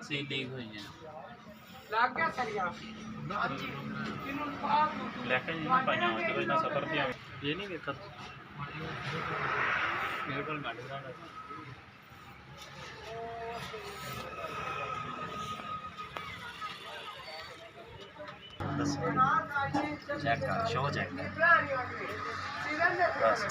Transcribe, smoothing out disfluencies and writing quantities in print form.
ਸੀ leak ਹੋਈ ਹੈ ਲੱਗ ਗਿਆ ਸਰੀਆ ਲੈ ਕੇ ਨਹੀਂ ਪਾਈਆਂ ਜਦੋਂ ਇਹਨਾਂ ਸਫਰ ਤੇ ਆਏ ਇਹ ਨਹੀਂ ਵੇਖਤ ਮੇਰੇ ਕੋਲ ਗੱਡੀ ਦਾ चेक कर शो चेक कर बस